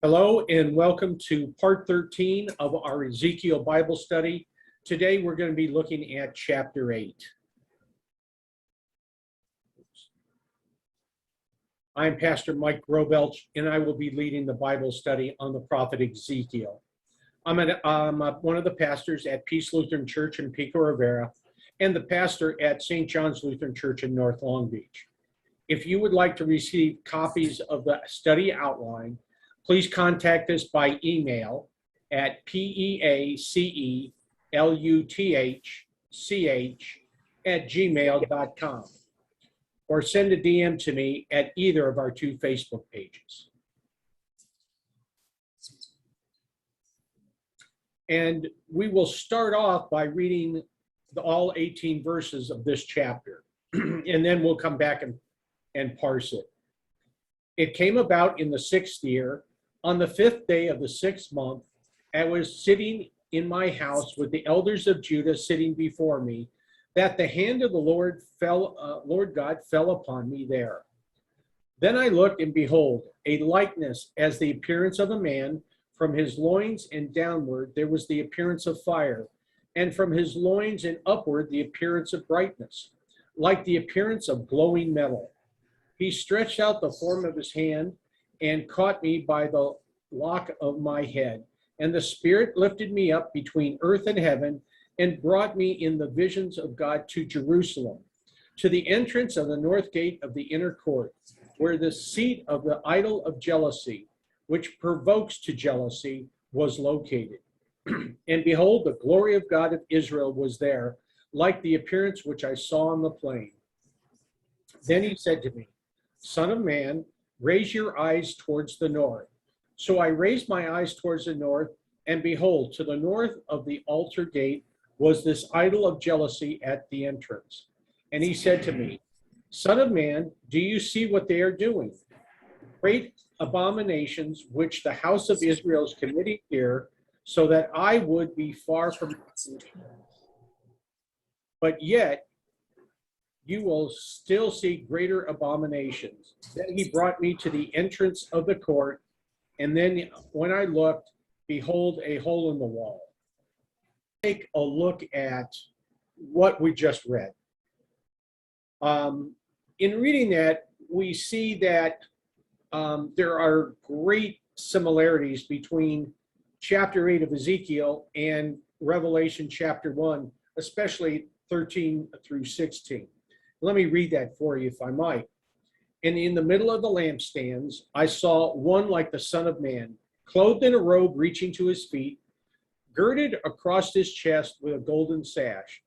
Hello and welcome to part 13 of our Ezekiel Bible study. Today we're going to be looking at chapter 8. I'm Pastor Mike Grobelch and I will be leading the Bible study on the prophet Ezekiel. I'm one of the pastors at Peace Lutheran Church in Pico Rivera and the pastor at St. John's Lutheran Church in North Long Beach. If you would like to receive copies of the study outline, please contact us by email at peaceluthch@gmail.com or send a DM to me at either of our two Facebook pages. And we will start off by reading all 18 verses of this chapter, and then we'll come back and parse it. It came about in the 6th year, on the 5th day of the 6th month, I was sitting in my house with the elders of Judah sitting before me, that the hand of the Lord God fell upon me there. Then I looked, and behold, a likeness as the appearance of a man. From his loins and downward there was the appearance of fire, and from his loins and upward the appearance of brightness, like the appearance of glowing metal. He stretched out the form of his hand and caught me by the lock of my head. And the Spirit lifted me up between earth and heaven and brought me in the visions of God to Jerusalem, to the entrance of the north gate of the inner court, where the seat of the idol of jealousy, which provokes to jealousy, was located. And behold, the glory of God of Israel was there, like the appearance which I saw on the plain. Then he said to me, Son of man, raise your eyes towards the north. So I raised my eyes towards the north, and behold, to the north of the altar gate was this idol of jealousy at the entrance. And he said to me, Son of man, do you see what they are doing? Great abominations which the house of Israel is committing here, so that I would be far from it. But yet you will still see greater abominations. Then he brought me to the entrance of the court, and then when I looked, behold, a hole in the wall. Take a look at what we just read. In reading that, we see that there are great similarities between chapter 8 of Ezekiel and Revelation chapter 1, especially 13 through 16. Let me read that for you, if I might. And in the middle of the lampstands, I saw one like the Son of Man, clothed in a robe reaching to his feet, girded across his chest with a golden sash.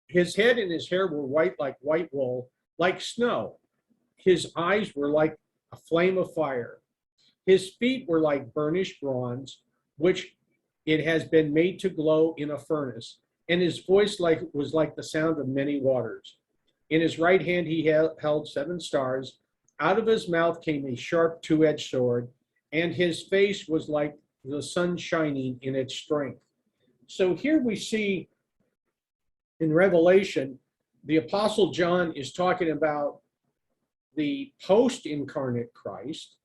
His head and his hair were white like white wool, like snow. His eyes were like a flame of fire. His feet were like burnished bronze, which it has been made to glow in a furnace, and his voice was like the sound of many waters. In his right hand he held 7 stars. Out of his mouth came a sharp 2-edged sword, and his face was like the sun shining in its strength. So here we see in Revelation, the Apostle John is talking about the post-incarnate Christ,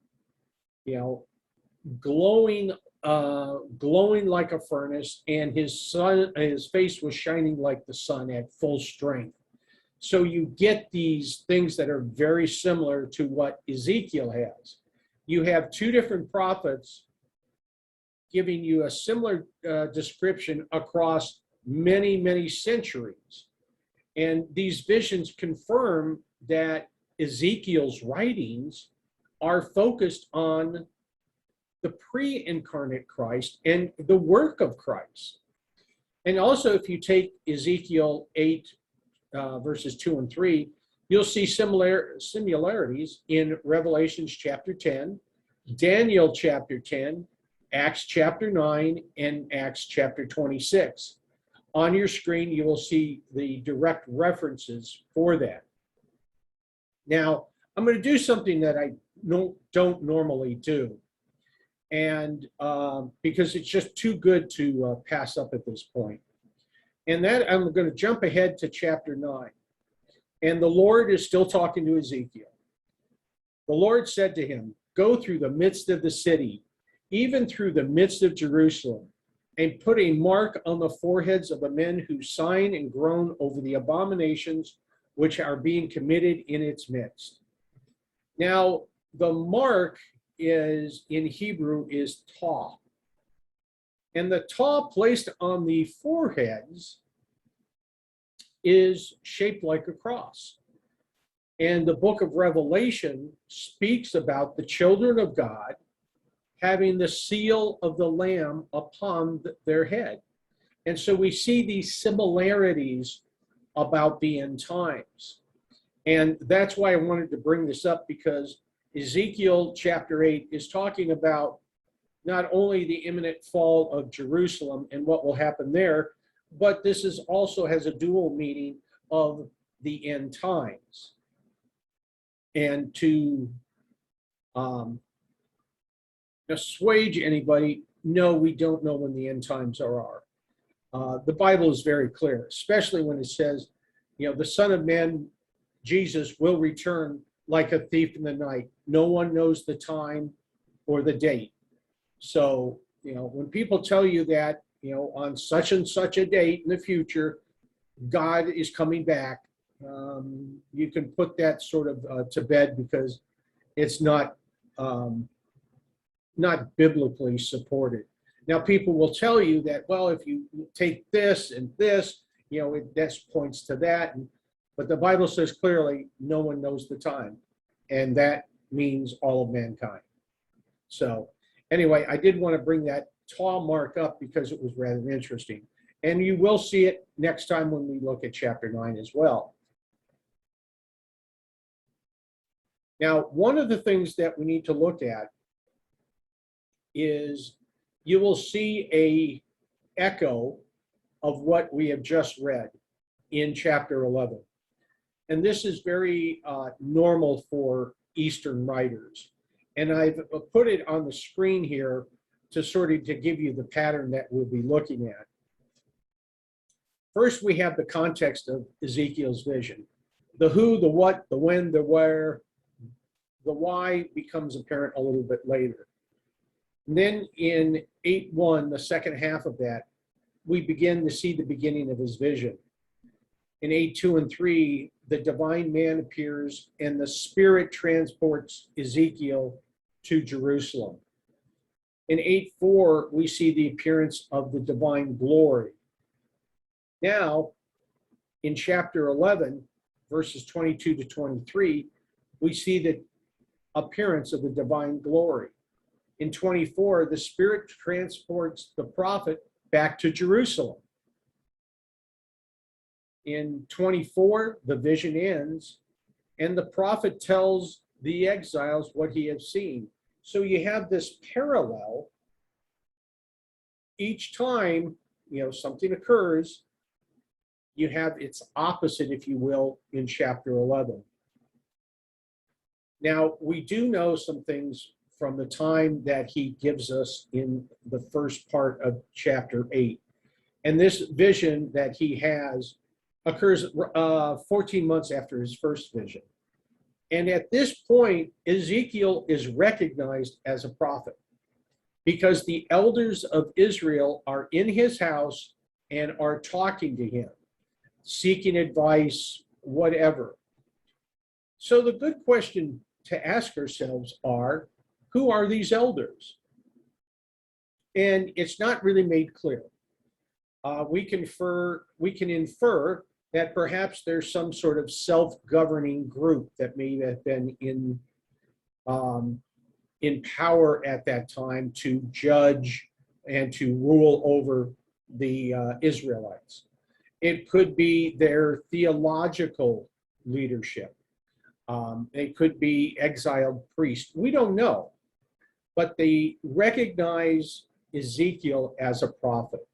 glowing like a furnace, and his face was shining like the sun at full strength. So you get these things that are very similar to what Ezekiel has. You have 2 different prophets giving you a similar description across many, many centuries. And these visions confirm that Ezekiel's writings are focused on the pre-incarnate Christ and the work of Christ. And also, if you take Ezekiel 8, verses 2 and 3, you'll see similarities in Revelations chapter 10, Daniel chapter 10, Acts chapter 9, and Acts chapter 26. On your screen, you will see the direct references for that. Now, I'm going to do something that I don't normally do, and because it's just too good to pass up at this point. And that I'm going to jump ahead to chapter 9. And the Lord is still talking to Ezekiel. The Lord said to him, go through the midst of the city, even through the midst of Jerusalem, and put a mark on the foreheads of the men who sign and groan over the abominations which are being committed in its midst. Now, the mark is in Hebrew is taw. And the taw placed on the foreheads is shaped like a cross. And the book of Revelation speaks about the children of God having the seal of the Lamb upon their head. And so we see these similarities about the end times. And that's why I wanted to bring this up, because Ezekiel chapter 8 is talking about not only the imminent fall of Jerusalem and what will happen there, but this is also has a dual meaning of the end times. And to assuage anybody, no, we don't know when the end times are. The Bible is very clear, especially when it says, the Son of Man, Jesus, will return like a thief in the night. No one knows the time or the date. So, when people tell you that, on such and such a date in the future, God is coming back, you can put that sort of to bed, because it's not biblically supported. Now, people will tell you that, well, if you take this and this, this points to that. But the Bible says clearly, no one knows the time. And that means all of mankind. So anyway, I did want to bring that tall mark up because it was rather interesting. And you will see it next time when we look at chapter 9 as well. Now, one of the things that we need to look at is you will see a echo of what we have just read in chapter 11. And this is very normal for Eastern writers. And I've put it on the screen here to to give you the pattern that we'll be looking at. First, we have the context of Ezekiel's vision. The who, the what, the when, the where, the why becomes apparent a little bit later. And then in 8:1, the second half of that, we begin to see the beginning of his vision. In 8:2 and 3, the divine man appears and the Spirit transports Ezekiel to Jerusalem. In 8:4, we see the appearance of the divine glory. Now, in chapter 11, verses 22 to 23, we see the appearance of the divine glory. In 24, the Spirit transports the prophet back to Jerusalem. In 24, the vision ends, and the prophet tells the exiles what he has seen. So you have this parallel. Each time, something occurs, you have its opposite, if you will, in chapter 11. Now, we do know some things from the time that he gives us in the first part of chapter 8. And this vision that he has occurs 14 months after his first vision. And at this point, Ezekiel is recognized as a prophet because the elders of Israel are in his house and are talking to him, seeking advice, whatever. So the good question to ask ourselves are, who are these elders? And it's not really made clear. We can infer that perhaps there's some sort of self-governing group that may have been in power at that time to judge and to rule over the Israelites. It could be their theological leadership. It could be exiled priests. We don't know. But they recognize Ezekiel as a prophet.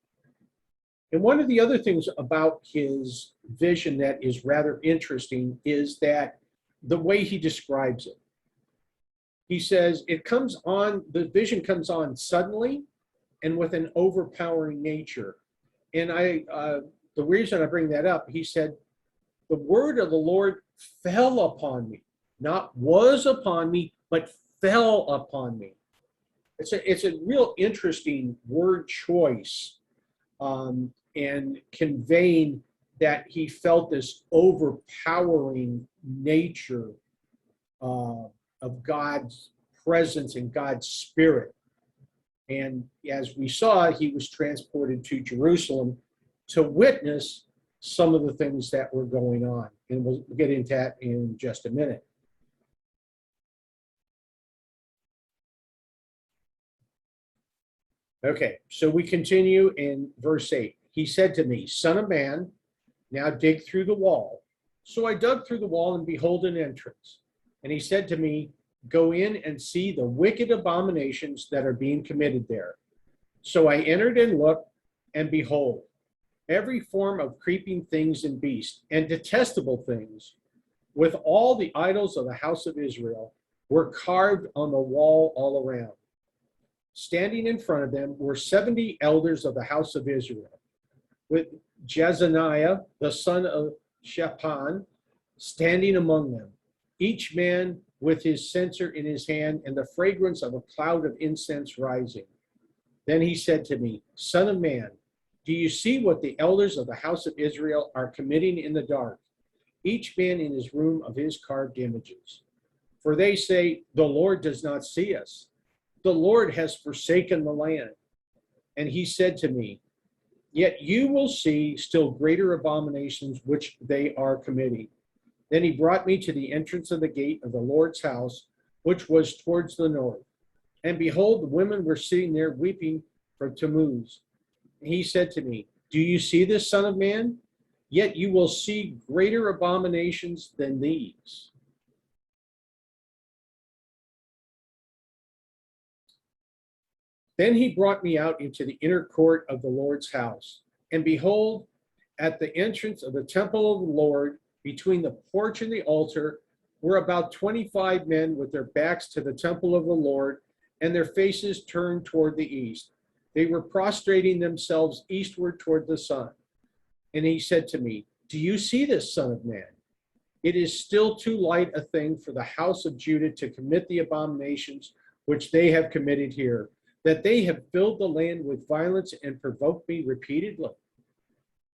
And one of the other things about his vision that is rather interesting is that the way he describes it. He says the vision comes on suddenly and with an overpowering nature. And the reason I bring that up, he said, the word of the Lord fell upon me, not was upon me, but fell upon me. It's a real interesting word choice, and conveying that he felt this overpowering nature of God's presence and God's spirit. And as we saw, he was transported to Jerusalem to witness some of the things that were going on. And we'll get into that in just a minute. Okay, so we continue in verse 8. He said to me, "Son of man, now dig through the wall." So I dug through the wall, and behold, an entrance. And he said to me, "Go in and see the wicked abominations that are being committed there." So I entered and looked, and behold, every form of creeping things and beasts, and detestable things, with all the idols of the house of Israel, were carved on the wall all around. Standing in front of them were 70 elders of the house of Israel, with Jezaniah, the son of Shaphan, standing among them, each man with his censer in his hand, and the fragrance of a cloud of incense rising. Then he said to me, "Son of man, do you see what the elders of the house of Israel are committing in the dark, each man in his room of his carved images? For they say, 'The Lord does not see us. The Lord has forsaken the land.' And he said to me, 'Yet you will see still greater abominations which they are committing.' Then he brought me to the entrance of the gate of the Lord's house, which was towards the north. And behold, the women were sitting there weeping for Tammuz. And he said to me, 'Do you see this, son of man? Yet you will see greater abominations than these.'" Then he brought me out into the inner court of the Lord's house. And behold, at the entrance of the temple of the Lord, between the porch and the altar, were about 25 men with their backs to the temple of the Lord, and their faces turned toward the east. They were prostrating themselves eastward toward the sun. And he said to me, "Do you see this, son of man? It is still too light a thing for the house of Judah to commit the abominations which they have committed here, that they have filled the land with violence and provoked me repeatedly.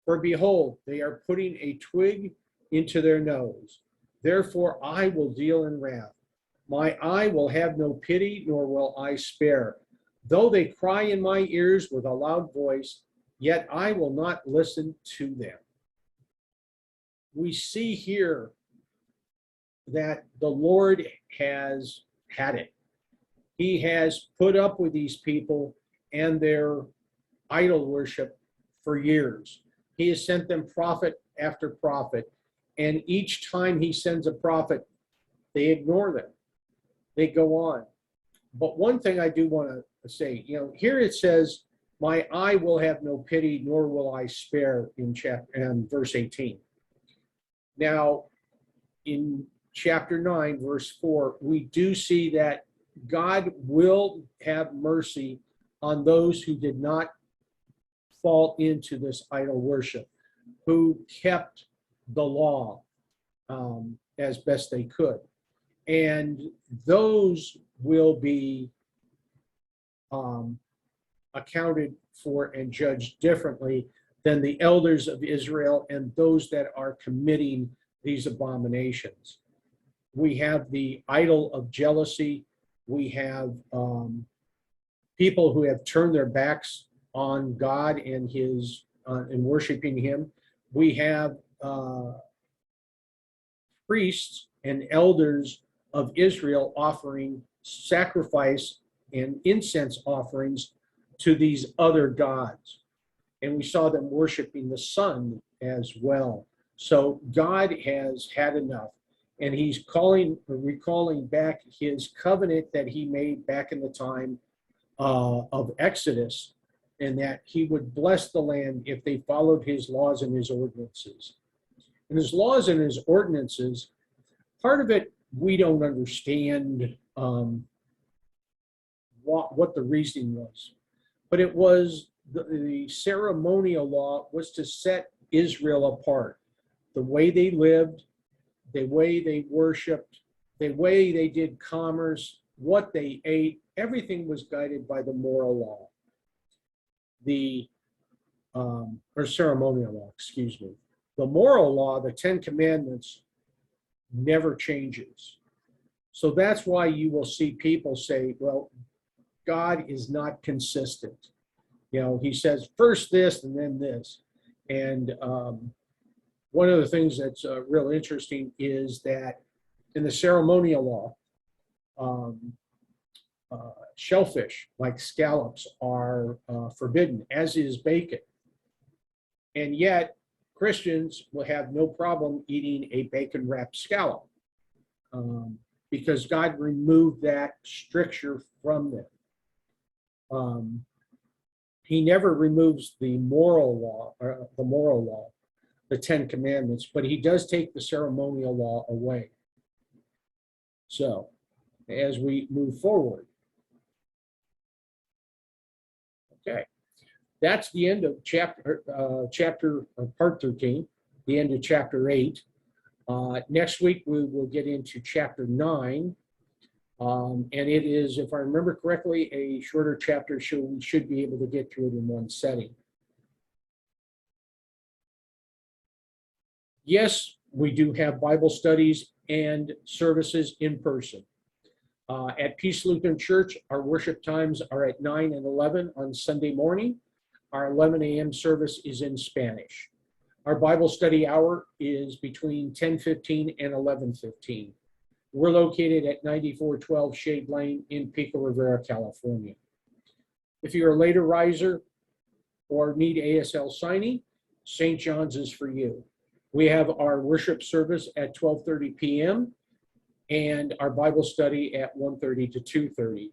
For behold, they are putting a twig into their nose. Therefore I will deal in wrath. My eye will have no pity, nor will I spare. Though they cry in my ears with a loud voice, yet I will not listen to them." We see here that the Lord has had it. He has put up with these people and their idol worship for years. He has sent them prophet after prophet, and each time he sends a prophet, they ignore them. They go on. But one thing I do want to say, here it says, "My eye will have no pity, nor will I spare," in verse 18. Now, in chapter 9, verse 4, we do see that God will have mercy on those who did not fall into this idol worship, who kept the law as best they could. And those will be accounted for and judged differently than the elders of Israel and those that are committing these abominations. We have the idol of jealousy. We have people who have turned their backs on God and his and worshiping him. We have priests and elders of Israel offering sacrifice and incense offerings to these other gods. And we saw them worshiping the sun as well. So God has had enough. And he's recalling back his covenant that he made back in the time of Exodus, and that he would bless the land if they followed his laws and his ordinances. And his laws and his ordinances, part of it we don't understand what the reasoning was, but it was the ceremonial law was to set Israel apart. The way they lived, the way they worshiped, the way they did commerce, what they ate, everything was guided by the moral law, or ceremonial law, excuse me. The moral law, the 10 Commandments, never changes. So that's why you will see people say, well, God is not consistent. He says first this and then this. And one of the things that's real interesting is that in the ceremonial law, shellfish like scallops are forbidden, as is bacon. And yet Christians will have no problem eating a bacon wrapped scallop because God removed that stricture from them. He never removes the moral law, the 10 Commandments, but he does take the ceremonial law away. So as we move forward, okay, that's the end of part 13, the end of chapter 8. Next week, we will get into chapter 9. And it is, if I remember correctly, a shorter chapter, so we should be able to get through it in one setting. Yes, we do have Bible studies and services in person. At Peace Lutheran Church, our worship times are at 9 and 11 on Sunday morning. Our 11 a.m. service is in Spanish. Our Bible study hour is between 10:15 and 11:15. We're located at 9412 Shade Lane in Pico Rivera, California. If you're a later riser or need ASL signing, St. John's is for you. We have our worship service at 12:30 p.m. and our Bible study at 1:30 to 2:30.